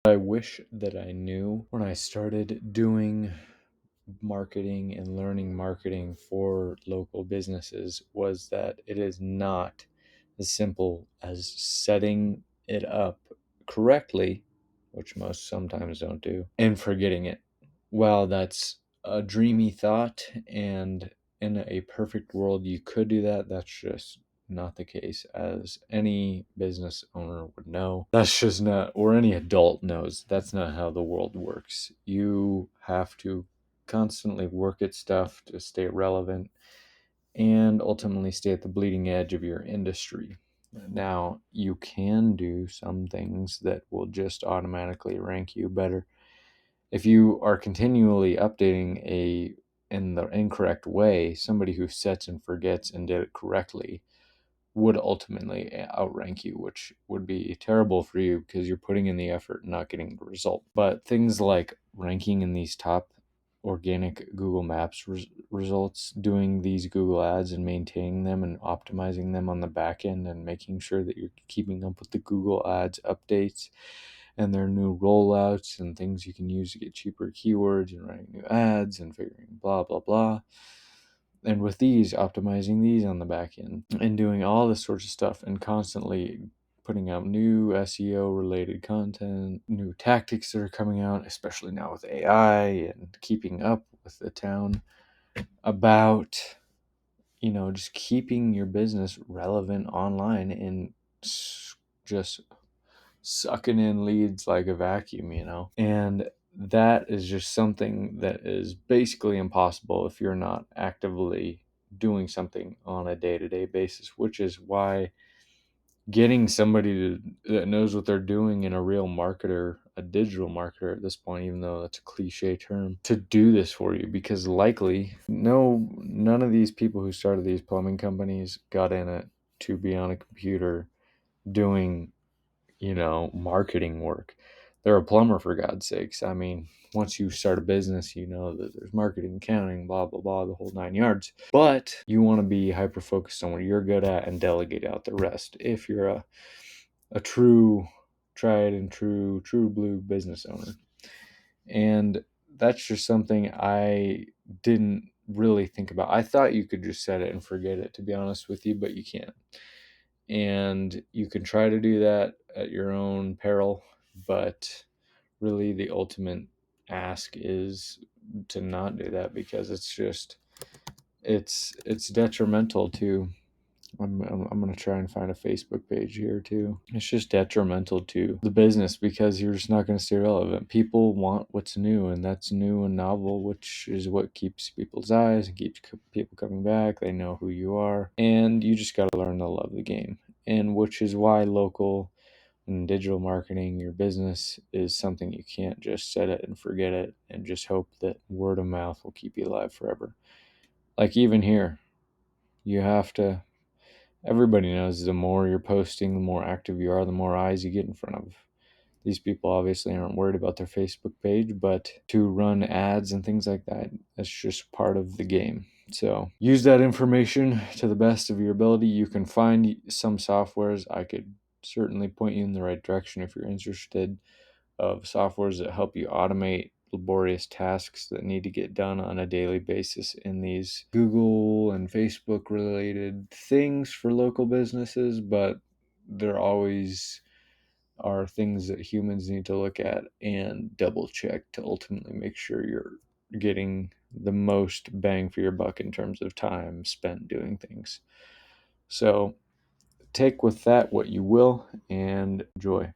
I wish that I knew when I started doing marketing and learning marketing for local businesses was that it is not as simple as setting it up correctly, which most sometimes don't do, and forgetting it. While that's a dreamy thought, and in a perfect world you could do that, that's just not the case, as any business owner would know. That's just not, or any adult knows, that's not how the world works. You have to constantly work at stuff to stay relevant and ultimately stay at the bleeding edge of your industry. Now, you can do some things that will just automatically rank you better. If you are continually updating in the incorrect way, somebody who sets and forgets and did it correctly would ultimately outrank you, which would be terrible for you because you're putting in the effort and not getting the result. But things like ranking in these top organic Google Maps results, doing these Google ads and maintaining them and optimizing them on the back end and making sure that you're keeping up with the Google ads updates and their new rollouts and things you can use to get cheaper keywords and writing new ads and figuring blah, blah, blah. And with these, optimizing these on the back end and doing all this sorts of stuff and constantly putting out new SEO related content, new tactics that are coming out, especially now with AI, and keeping up with the town about, just keeping your business relevant online and just sucking in leads like a vacuum. And that is just something that is basically impossible if you're not actively doing something on a day-to-day basis, which is why getting somebody that knows what they're doing, and a real marketer, a digital marketer at this point, even though that's a cliche term, to do this for you, because likely none of these people who started these plumbing companies got in it to be on a computer doing marketing work. They're a plumber, for God's sakes. I mean, once you start a business, you know that there's marketing, accounting, blah, blah, blah, the whole nine yards. But you want to be hyper focused on what you're good at and delegate out the rest if you're a true, tried and true blue business owner. And that's just something I didn't really think about. I thought you could just set it and forget it, to be honest with you, but you can't. And you can try to do that at your own peril, but really the ultimate ask is to not do that, because it's detrimental to. I'm going to try and find a Facebook page here too. It's just detrimental to the business because you're just not going to stay relevant. People want what's new, and that's new and novel, which is what keeps people's eyes and keeps people coming back. They know who you are, and you just got to learn to love the game. And which is why local and digital marketing, your business, is something you can't just set it and forget it and just hope that word of mouth will keep you alive forever. Like even here, you have to. Everybody knows the more you're posting, the more active you are, the more eyes you get in front of. These people obviously aren't worried about their Facebook page, but to run ads and things like that, that's just part of the game. So use that information to the best of your ability. You can find some softwares. I could certainly point you in the right direction if you're interested, of softwares that help you automate laborious tasks that need to get done on a daily basis in these Google and Facebook related things for local businesses, but there always are things that humans need to look at and double check to ultimately make sure you're getting the most bang for your buck in terms of time spent doing things. So take with that what you will and enjoy.